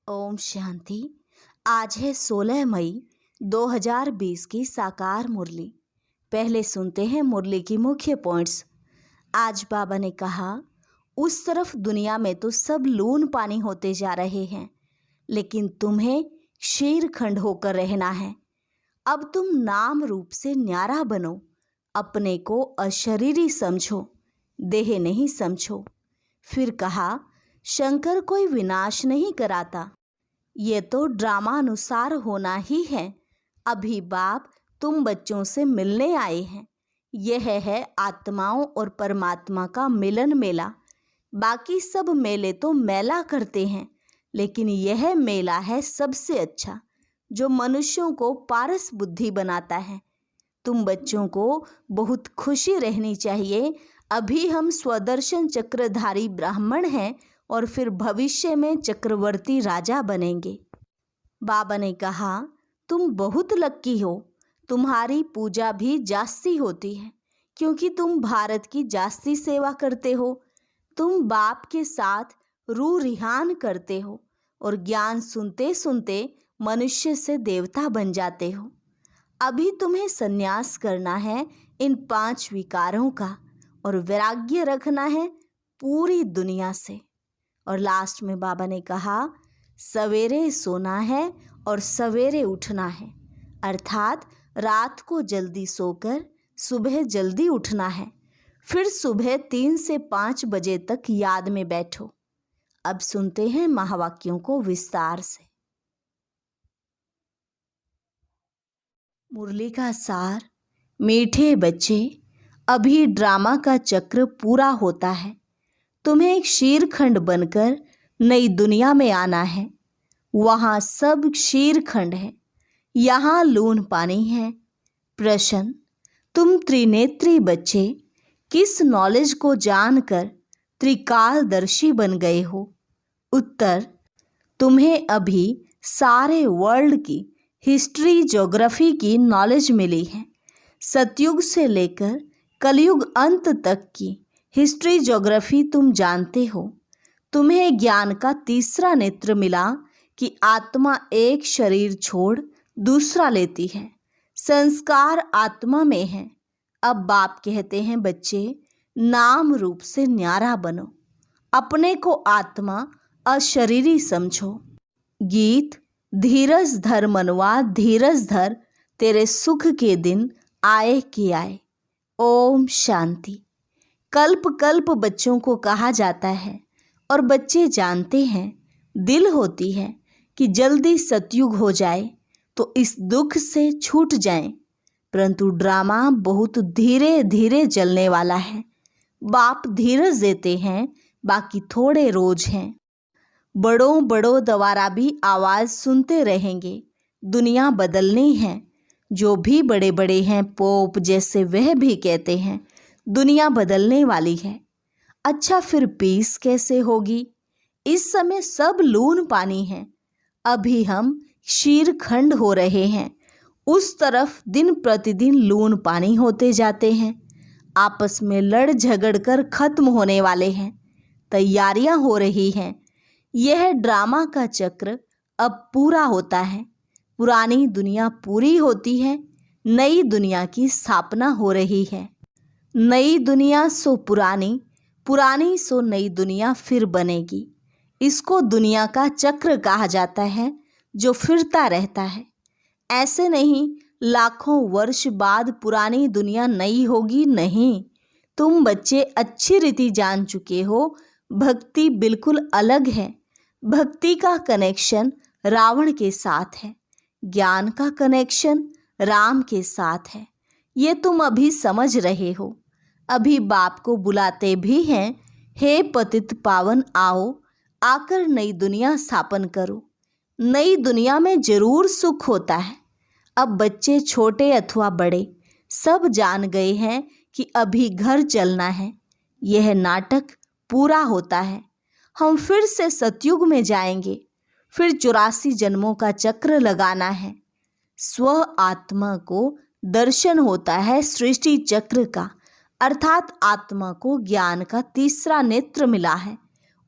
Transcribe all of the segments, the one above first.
ओम शांति। आज है 16 मई 2020 की साकार मुरली। पहले सुनते हैं मुरली की मुख्य पॉइंट्स। आज बाबा ने कहा, उस तरफ दुनिया में तो सब लून पानी होते जा रहे हैं, लेकिन तुम्हें शीरखंड होकर रहना है। अब तुम नाम रूप से न्यारा बनो, अपने को अशरीरी समझो, देह नहीं समझो। फिर कहा, शंकर कोई विनाश नहीं कराता, ये तो ड्रामा अनुसार होना ही है। अभी बाप तुम बच्चों से मिलने आए हैं। यह है आत्माओं और परमात्मा का मिलन मेला। बाकी सब मेले तो मेला करते हैं, लेकिन यह मेला है सबसे अच्छा, जो मनुष्यों को पारस बुद्धि बनाता है। तुम बच्चों को बहुत खुशी रहनी चाहिए। अभी हम स्वदर्शन चक्रधारी ब्राह्मण हैं और फिर भविष्य में चक्रवर्ती राजा बनेंगे। बाबा ने कहा, तुम बहुत लक्की हो, तुम्हारी पूजा भी जास्ती होती है, क्योंकि तुम भारत की जास्ती सेवा करते हो। तुम बाप के साथ रू रिहान करते हो और ज्ञान सुनते सुनते मनुष्य से देवता बन जाते हो। अभी तुम्हें संन्यास करना है इन 5 विकारों का और वैराग्य रखना है पूरी दुनिया से। और लास्ट में बाबा ने कहा, सवेरे सोना है और सवेरे उठना है, अर्थात रात को जल्दी सोकर सुबह जल्दी उठना है। फिर सुबह 3 से 5 बजे तक याद में बैठो। अब सुनते हैं महावाक्यों को विस्तार से। मुरली का सार। मीठे बच्चे, अभी ड्रामा का चक्र पूरा होता है। तुम्हें एक शीरखंड बनकर नई दुनिया में आना है। वहाँ सब शीरखंड है, यहाँ लून पानी है। प्रश्न, तुम त्रिनेत्री बच्चे किस नॉलेज को जानकर त्रिकालदर्शी बन गए हो? उत्तर, तुम्हें अभी सारे वर्ल्ड की हिस्ट्री ज्योग्राफी की नॉलेज मिली है। सतयुग से लेकर कलयुग अंत तक की हिस्ट्री ज्योग्राफी तुम जानते हो। तुम्हें ज्ञान का तीसरा नेत्र मिला कि आत्मा एक शरीर छोड़ दूसरा लेती है। संस्कार आत्मा में है। अब बाप कहते हैं, बच्चे नाम रूप से न्यारा बनो, अपने को आत्मा अशरीरी समझो। गीत, धीरज धर मनवा धीरज धर, तेरे सुख के दिन आए कि आए। ओम शांति। कल्प कल्प बच्चों को कहा जाता है और बच्चे जानते हैं, दिल होती है कि जल्दी सतयुग हो जाए तो इस दुख से छूट जाएं, परंतु ड्रामा बहुत धीरे धीरे चलने वाला है। बाप धीरज देते हैं, बाकी थोड़े रोज हैं। बड़ों बड़ों द्वारा भी आवाज़ सुनते रहेंगे। दुनिया बदलनी है। जो भी बड़े बड़े हैं, पोप जैसे, वह भी कहते हैं दुनिया बदलने वाली है। अच्छा, फिर पीस कैसे होगी? इस समय सब लून पानी है। अभी हम शीरखंड हो रहे हैं। उस तरफ दिन प्रतिदिन लून पानी होते जाते हैं। आपस में लड़ झगड़ कर खत्म होने वाले हैं। तैयारियां हो रही हैं। यह ड्रामा का चक्र अब पूरा होता है। पुरानी दुनिया पूरी होती है, नई दुनिया की स्थापना हो रही है। नई दुनिया सो पुरानी, पुरानी सो नई दुनिया फिर बनेगी। इसको दुनिया का चक्र कहा जाता है, जो फिरता रहता है। ऐसे नहीं लाखों वर्ष बाद पुरानी दुनिया नई होगी, नहीं। तुम बच्चे अच्छी रीति जान चुके हो, भक्ति बिल्कुल अलग है। भक्ति का कनेक्शन रावण के साथ है, ज्ञान का कनेक्शन राम के साथ है। ये तुम अभी समझ रहे हो। अभी बाप को बुलाते भी हैं, हे पतित पावन आओ, आकर नई दुनिया स्थापन करो। नई दुनिया में जरूर सुख होता है। अब बच्चे छोटे अथवा बड़े सब जान गए हैं कि अभी घर चलना है। यह नाटक पूरा होता है। हम फिर से सतयुग में जाएंगे। फिर 84 जन्मों का चक्र लगाना है। स्व आत्मा को दर्शन होता है सृष्टि चक्र का, अर्थात आत्मा को ज्ञान का तीसरा नेत्र मिला है।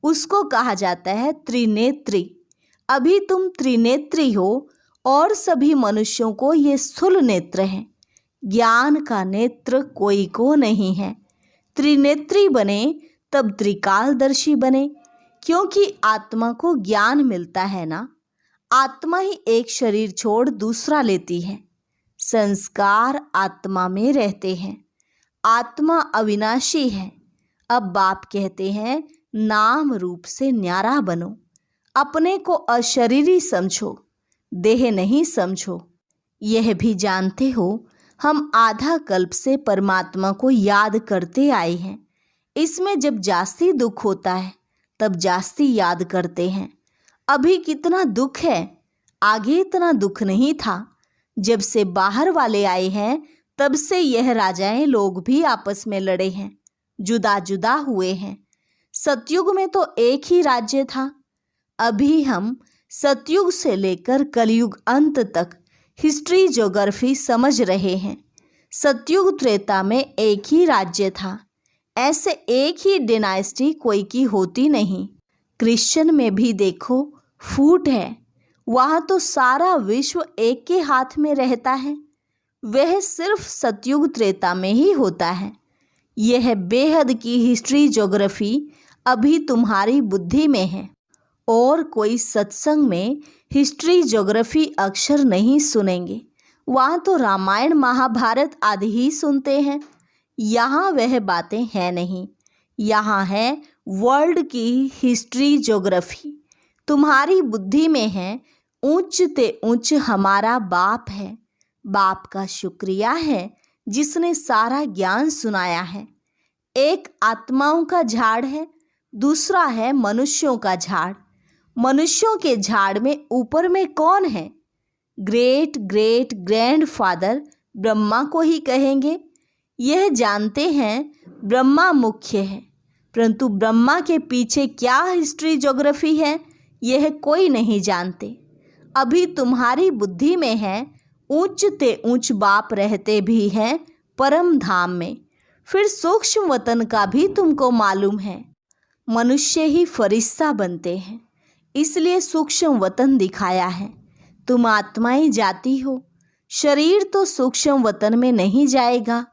उसको कहा जाता है त्रिनेत्री। अभी तुम त्रिनेत्री हो और सभी मनुष्यों को ये स्थूल नेत्र हैं। ज्ञान का नेत्र कोई को नहीं है। त्रिनेत्री बने तब त्रिकालदर्शी बने, क्योंकि आत्मा को ज्ञान मिलता है ना। आत्मा ही एक शरीर छोड़ दूसरा लेती है। संस्कार आत्मा में रहते हैं। आत्मा अविनाशी है। अब बाप कहते हैं नाम रूप से न्यारा बनो। अपने को अशरीरी समझो, देह नहीं समझो। यह भी जानते हो हम आधा कल्प से परमात्मा को याद करते आए हैं। इसमें जब जास्ती दुख होता है तब जास्ती याद करते हैं। अभी कितना दुख है, आगे इतना दुख नहीं था। जब से बाहर वाले आए हैं तब से यह राजाएं लोग भी आपस में लड़े हैं, जुदा जुदा हुए हैं। सतयुग में तो एक ही राज्य था। अभी हम सतयुग से लेकर कलयुग अंत तक हिस्ट्री ज्योग्राफी समझ रहे हैं। सतयुग त्रेता में एक ही राज्य था। ऐसे एक ही डिनाइस्टी कोई की होती नहीं। क्रिश्चियन में भी देखो फूट है। वहाँ तो सारा विश्व एक के हाथ में रहता है। वह सिर्फ सतयुग त्रेता में ही होता है। यह बेहद की हिस्ट्री ज्योग्राफी अभी तुम्हारी बुद्धि में है। और कोई सत्संग में हिस्ट्री ज्योग्राफी अक्षर नहीं सुनेंगे। वहाँ तो रामायण महाभारत आदि ही सुनते हैं। यहाँ वह बातें हैं नहीं। यहाँ है वर्ल्ड की हिस्ट्री ज्योग्राफी। तुम्हारी बुद्धि में है। ऊंच ते ऊंच हमारा बाप है। बाप का शुक्रिया है जिसने सारा ज्ञान सुनाया है। एक आत्माओं का झाड़ है, दूसरा है मनुष्यों का झाड़। मनुष्यों के झाड़ में ऊपर में कौन है? ग्रेट ग्रेट ग्रैंडफादर ब्रह्मा को ही कहेंगे। यह जानते हैं ब्रह्मा मुख्य है, परंतु ब्रह्मा के पीछे क्या हिस्ट्री ज्योग्राफी है यह कोई नहीं जानते। अभी तुम्हारी बुद्धि में है ऊंच ते ऊंच बाप रहते भी हैं परम धाम में। फिर सूक्ष्म वतन का भी तुमको मालूम है। मनुष्य ही फरिश्ता बनते हैं, इसलिए सूक्ष्म वतन दिखाया है। तुम आत्माएं जाती हो, शरीर तो सूक्ष्म वतन में नहीं जाएगा।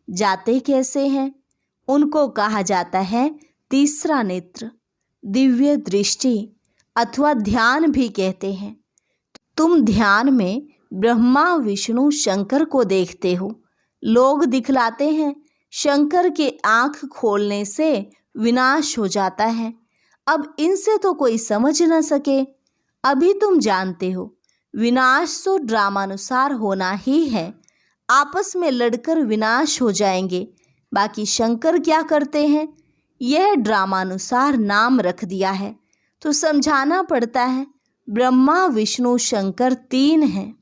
जाते कैसे हैं? उनको कहा जाता है तीसरा नेत्र, दिव्य दृष्टि अथवा ध्यान भी कहते हैं। तुम ध्यान में ब्रह्मा विष्णु शंकर को देखते हो। लोग दिखलाते हैं शंकर के आंख खोलने से विनाश हो जाता है। अब इनसे तो कोई समझ न सके। अभी तुम जानते हो विनाश तो ड्रामानुसार होना ही है। आपस में लड़कर विनाश हो जाएंगे। बाकी शंकर क्या करते हैं? यह ड्रामानुसार नाम रख दिया है तो समझाना पड़ता है। ब्रह्मा विष्णु शंकर तीन हैं।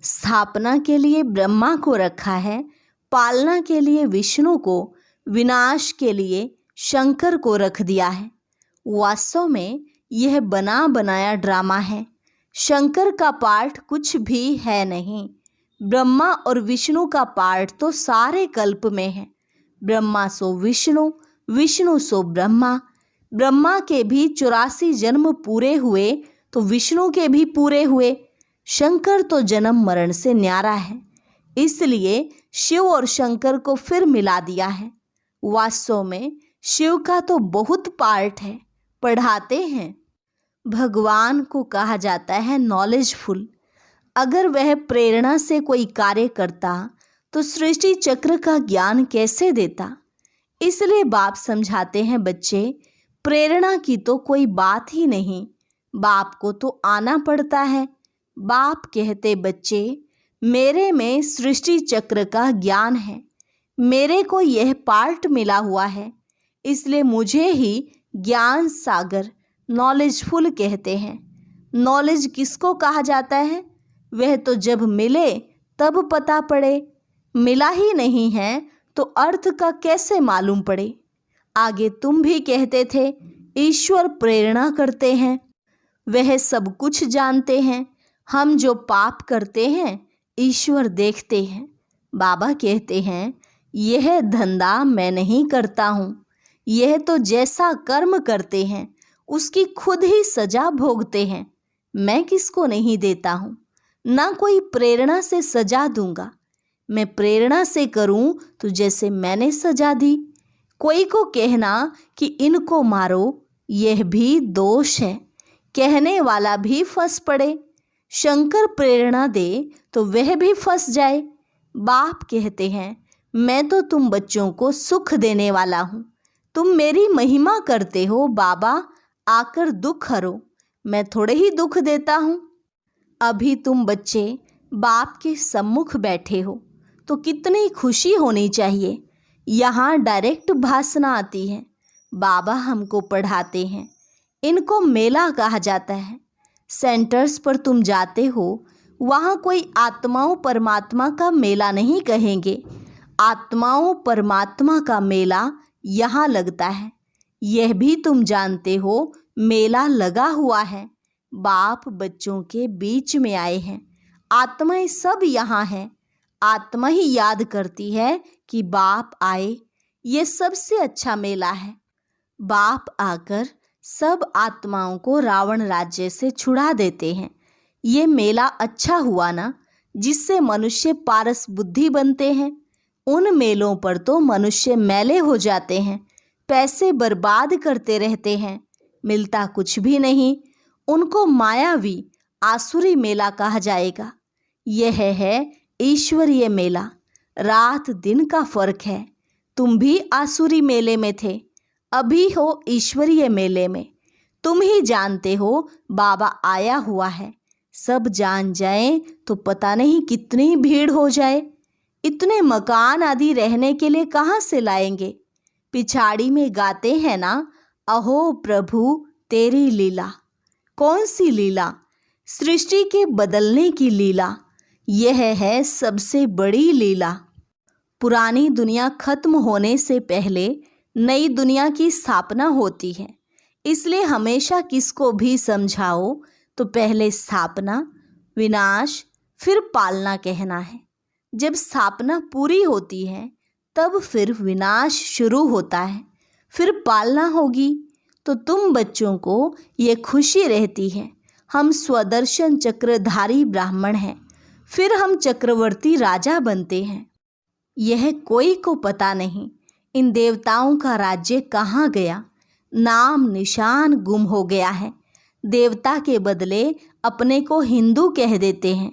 स्थापना के लिए ब्रह्मा को रखा है, पालना के लिए विष्णु को, विनाश के लिए शंकर को रख दिया है। वास्तव में यह बना बनाया ड्रामा है। शंकर का पार्ट कुछ भी है नहीं। ब्रह्मा और विष्णु का पार्ट तो सारे कल्प में है। ब्रह्मा सो विष्णु, विष्णु सो ब्रह्मा। ब्रह्मा के भी 84 जन्म पूरे हुए तो विष्णु के भी पूरे हुए। शंकर तो जन्म मरण से न्यारा है, इसलिए शिव और शंकर को फिर मिला दिया है। वास्तव में शिव का तो बहुत पार्ट है, पढ़ाते हैं। भगवान को कहा जाता है नॉलेजफुल। अगर वह प्रेरणा से कोई कार्य करता तो सृष्टि चक्र का ज्ञान कैसे देता? इसलिए बाप समझाते हैं बच्चे, प्रेरणा की तो कोई बात ही नहीं। बाप को तो आना पड़ता है। बाप कहते बच्चे, मेरे में सृष्टि चक्र का ज्ञान है। मेरे को यह पार्ट मिला हुआ है, इसलिए मुझे ही ज्ञान सागर नॉलेजफुल कहते हैं। नॉलेज किसको कहा जाता है? वह तो जब मिले तब पता पड़े। मिला ही नहीं है तो अर्थ का कैसे मालूम पड़े? आगे तुम भी कहते थे ईश्वर प्रेरणा करते हैं, वह सब कुछ जानते हैं। हम जो पाप करते हैं ईश्वर देखते हैं। बाबा कहते हैं यह धंधा मैं नहीं करता हूँ। यह तो जैसा कर्म करते हैं उसकी खुद ही सजा भोगते हैं। मैं किसको नहीं देता हूँ। ना कोई प्रेरणा से सजा दूंगा। मैं प्रेरणा से करूं तो जैसे मैंने सजा दी। कोई को कहना कि इनको मारो, यह भी दोष है। कहने वाला भी फंस पड़े। शंकर प्रेरणा दे तो वह भी फंस जाए। बाप कहते हैं, मैं तो तुम बच्चों को सुख देने वाला हूँ। तुम मेरी महिमा करते हो बाबा, आकर दुख हरो। मैं थोड़े ही दुख देता हूँ। अभी तुम बच्चे बाप के सम्मुख बैठे हो तो कितनी खुशी होनी चाहिए। यहाँ डायरेक्ट भाषण आती है। बाबा हमको पढ़ाते हैं। इनको मेला कहा जाता है। सेंटर्स पर तुम जाते हो, वहाँ कोई आत्माओं परमात्मा का मेला नहीं कहेंगे। आत्माओं परमात्मा का मेला यहाँ लगता है। यह भी तुम जानते हो, मेला लगा हुआ है। बाप बच्चों के बीच में आए हैं। आत्माएं सब यहाँ हैं। आत्मा ही याद करती है कि बाप आए। ये सबसे अच्छा मेला है। बाप आकर सब आत्माओं को रावण राज्य से छुड़ा देते हैं। ये मेला अच्छा हुआ ना, जिससे मनुष्य पारस बुद्धि बनते हैं। उन मेलों पर तो मनुष्य मैले हो जाते हैं, पैसे बर्बाद करते रहते हैं, मिलता कुछ भी नहीं। उनको मायावी आसुरी मेला कहा जाएगा। यह है ईश्वरीय मेला। रात दिन का फर्क है। तुम भी आसुरी मेले में थे, अभी हो ईश्वरीय मेले में। तुम ही जानते हो बाबा आया हुआ है। सब जान जाएं तो पता नहीं कितनी भीड़ हो जाए। इतने मकान आदि रहने के लिए कहाँ से लाएंगे। पिछाड़ी में गाते हैं ना, अहो प्रभु तेरी लीला। कौन सी लीला? सृष्टि के बदलने की लीला। यह है सबसे बड़ी लीला। पुरानी दुनिया खत्म होने से पहले नई दुनिया की स्थापना होती है। इसलिए हमेशा किसको भी समझाओ तो पहले स्थापना, विनाश, फिर पालना कहना है। जब स्थापना पूरी होती है तब फिर विनाश शुरू होता है, फिर पालना होगी। तो तुम बच्चों को ये खुशी रहती है, हम स्वदर्शन चक्रधारी ब्राह्मण हैं, फिर हम चक्रवर्ती राजा बनते हैं। यह कोई को पता नहीं इन देवताओं का राज्य कहाँ गया। नाम निशान गुम हो गया है। देवता के बदले अपने को हिंदू कह देते हैं।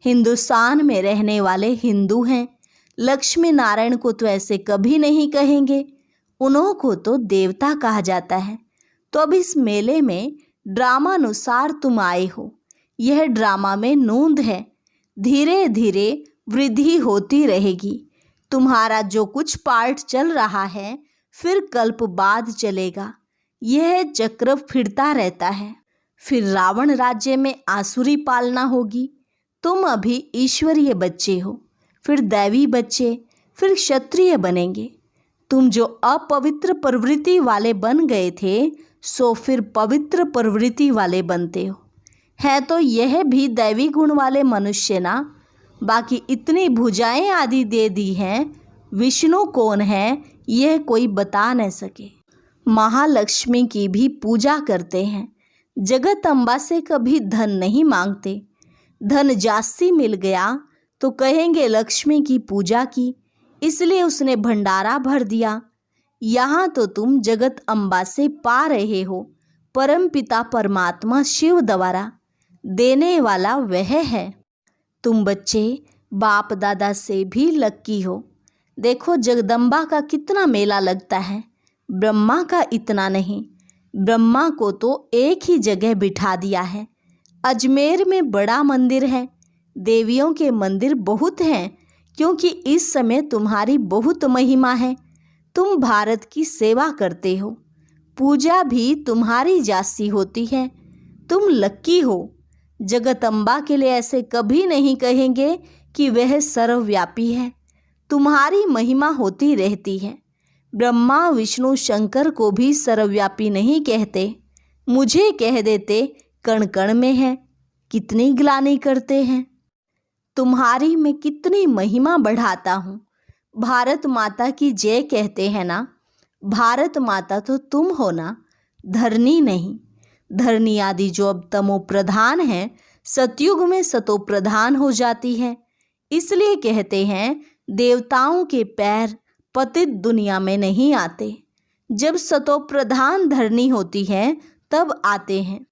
हिंदुस्तान में रहने वाले हिंदू हैं। लक्ष्मी नारायण को तो ऐसे कभी नहीं कहेंगे। उन्हों को तो देवता कहा जाता है। तो अब इस मेले में ड्रामानुसार तुम आए हो। यह ड्रामा में नूंद है। धीरे धीरे वृद्धि होती रहेगी। तुम्हारा जो कुछ पार्ट चल रहा है फिर कल्प बाद चलेगा। यह चक्र फिरता रहता है। फिर रावण राज्य में आसुरी पालना होगी। तुम अभी ईश्वरीय बच्चे हो, फिर दैवी बच्चे, फिर क्षत्रिय बनेंगे। तुम जो अपवित्र प्रवृत्ति वाले बन गए थे सो फिर पवित्र प्रवृत्ति वाले बनते हो। है तो यह भी दैवी गुण वाले मनुष्य ना। बाकी इतनी भुजाएं आदि दे दी हैं। विष्णु कौन है यह कोई बता न सके। महालक्ष्मी की भी पूजा करते हैं। जगत अम्बा से कभी धन नहीं मांगते। धन जास्ती मिल गया तो कहेंगे लक्ष्मी की पूजा की, इसलिए उसने भंडारा भर दिया। यहाँ तो तुम जगत अम्बा से पा रहे हो। परम पिता परमात्मा शिव द्वारा देने वाला वह है। तुम बच्चे बाप दादा से भी लक्की हो। देखो जगदम्बा का कितना मेला लगता है, ब्रह्मा का इतना नहीं। ब्रह्मा को तो एक ही जगह बिठा दिया है। अजमेर में बड़ा मंदिर है। देवियों के मंदिर बहुत हैं, क्योंकि इस समय तुम्हारी बहुत महिमा है। तुम भारत की सेवा करते हो। पूजा भी तुम्हारी जासी होती है। तुम लक्की हो। जगदम्बा के लिए ऐसे कभी नहीं कहेंगे कि वह सर्वव्यापी है। तुम्हारी महिमा होती रहती है। ब्रह्मा विष्णु शंकर को भी सर्वव्यापी नहीं कहते, मुझे कह देते कण कण में है। कितनी ग्लानि करते हैं। तुम्हारी मैं कितनी महिमा बढ़ाता हूँ। भारत माता की जय कहते हैं ना। भारत माता तो तुम हो ना, धरनी नहीं। धरनी आदि जो अब तमो प्रधान है, सतयुग में सतो प्रधान हो जाती है। इसलिए कहते हैं देवताओं के पैर पतित दुनिया में नहीं आते। जब सतो प्रधान धरनी होती है तब आते हैं।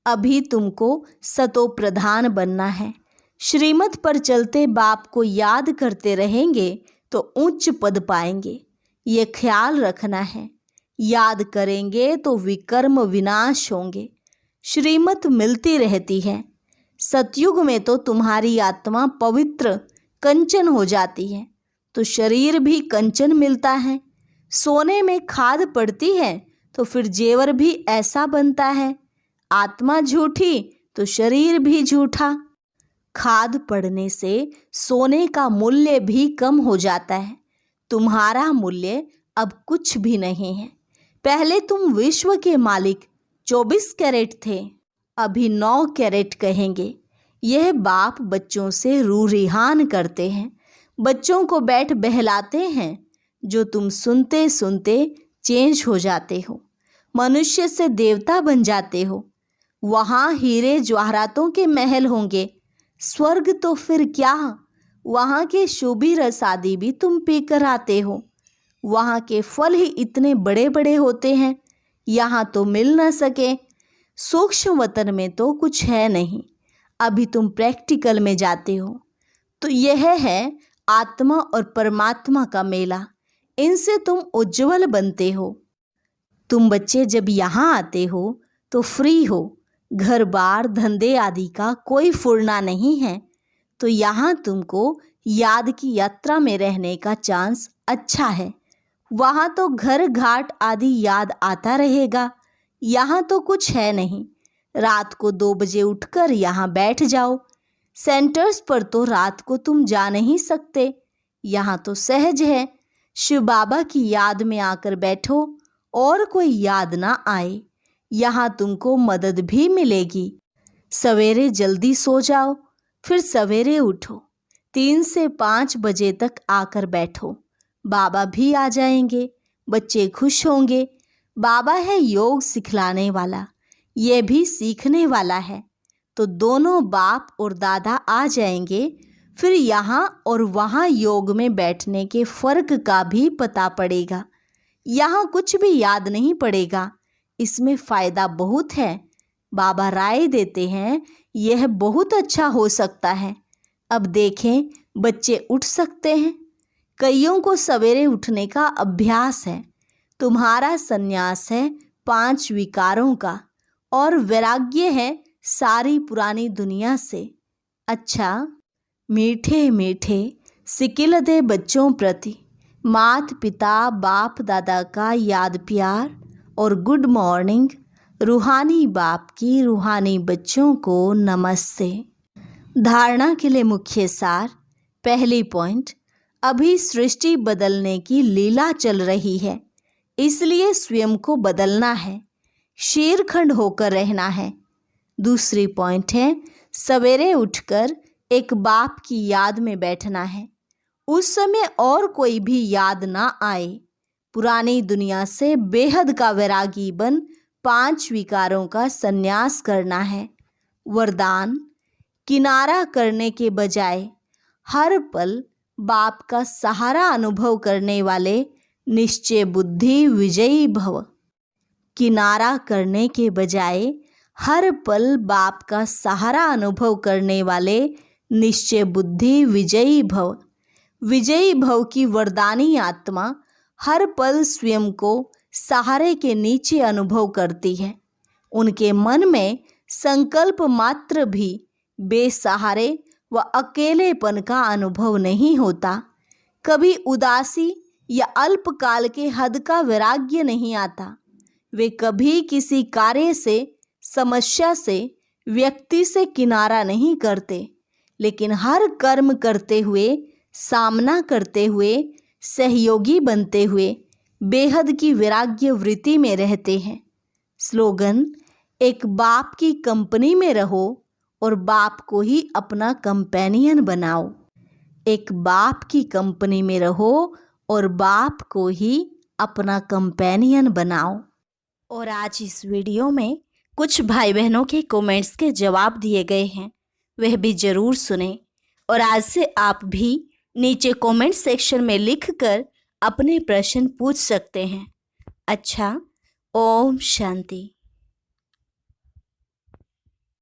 अभी तुमको सतो प्रधान बनना है। श्रीमत पर चलते बाप को याद करते रहेंगे तो उच्च पद पाएंगे, ये ख्याल रखना है। याद करेंगे तो विकर्म विनाश होंगे। श्रीमत मिलती रहती है। सतयुग में तो तुम्हारी आत्मा पवित्र कंचन हो जाती है, तो शरीर भी कंचन मिलता है। सोने में खाद पड़ती है तो फिर जेवर भी ऐसा बनता है। आत्मा झूठी तो शरीर भी झूठा। खाद पड़ने से सोने का मूल्य भी कम हो जाता है। तुम्हारा मूल्य अब कुछ भी नहीं है। पहले तुम विश्व के मालिक 24 कैरेट थे, अभी 9 कैरेट कहेंगे। यह बाप बच्चों से रूरिहान करते हैं, बच्चों को बैठ बहलाते हैं, जो तुम सुनते सुनते चेंज हो जाते हो, मनुष्य से देवता बन जाते हो। वहाँ हीरे जवाहरातों के महल होंगे, स्वर्ग तो फिर क्या, वहाँ के शोभी रस आदि भी तुम पीकर आते हो। वहाँ के फल ही इतने बड़े बड़े होते हैं, यहाँ तो मिल न सके। सूक्ष्म वतन में तो कुछ है नहीं, अभी तुम प्रैक्टिकल में जाते हो। तो यह है आत्मा और परमात्मा का मेला, इनसे तुम उज्जवल बनते हो। तुम बच्चे जब यहाँ आते हो तो फ्री हो, घर बार धंधे आदि का कोई फुरना नहीं है, तो यहाँ तुमको याद की यात्रा में रहने का चांस अच्छा है। वहाँ तो घर घाट आदि याद आता रहेगा, यहाँ तो कुछ है नहीं। रात को 2 बजे उठकर यहाँ बैठ जाओ। सेंटर्स पर तो रात को तुम जा नहीं सकते, यहाँ तो सहज है। शिव बाबा की याद में आकर बैठो और कोई याद ना आए, यहाँ तुमको मदद भी मिलेगी। सवेरे जल्दी सो जाओ, फिर सवेरे उठो, 3 से 5 बजे तक आकर बैठो। बाबा भी आ जाएंगे, बच्चे खुश होंगे। बाबा है योग सिखलाने वाला, ये भी सीखने वाला है, तो दोनों बाप और दादा आ जाएंगे। फिर यहाँ और वहाँ योग में बैठने के फर्क का भी पता पड़ेगा। यहाँ कुछ भी याद नहीं पड़ेगा, इसमें फ़ायदा बहुत है। बाबा राय देते हैं यह बहुत अच्छा हो सकता है। अब देखें, बच्चे उठ सकते हैं। कईयों को सवेरे उठने का अभ्यास है। तुम्हारा संन्यास है 5 विकारों का और वैराग्य है सारी पुरानी दुनिया से। अच्छा, मीठे मीठे सिकिलदे बच्चों प्रति माता पिता बाप दादा का याद प्यार और गुड मॉर्निंग। रूहानी बाप की रूहानी बच्चों को नमस्ते। धारणा के लिए मुख्य सार। पहली पॉइंट, अभी सृष्टि बदलने की लीला चल रही है, इसलिए स्वयं को बदलना है, शेरखंड होकर रहना है। दूसरी पॉइंट है, सवेरे उठकर एक बाप की याद में बैठना है, उस समय और कोई भी याद ना आए। पुरानी दुनिया से बेहद का वैरागी बन 5 विकारों का संन्यास करना है। वरदान, किनारा करने के बजाय हर पल बाप का सहारा अनुभव करने वाले निश्चय बुद्धि विजयी भव। किनारा करने के बजाय हर पल बाप का सहारा अनुभव करने वाले निश्चय बुद्धि विजयी भव। विजयी भव की वरदानी आत्मा हर पल स्वयं को सहारे के नीचे अनुभव करती है। उनके मन में संकल्प मात्र भी बेसहारे व अकेलेपन का अनुभव नहीं होता। कभी उदासी या अल्पकाल के हद का वैराग्य नहीं आता। वे कभी किसी कार्य से, समस्या से, व्यक्ति से किनारा नहीं करते, लेकिन हर कर्म करते हुए, सामना करते हुए, सहयोगी बनते हुए बेहद की वैराग्य वृत्ति में रहते हैं। स्लोगन, एक बाप की कंपनी में रहो और बाप को ही अपना कंपेनियन बनाओ। एक बाप की कंपनी में रहो और बाप को ही अपना कंपेनियन बनाओ। और आज इस वीडियो में कुछ भाई बहनों के कमेंट्स के जवाब दिए गए हैं, वह भी ज़रूर सुने। और आज से आप भी नीचे कमेंट सेक्शन में लिखकर अपने प्रश्न पूछ सकते हैं। अच्छा, ओम शांति।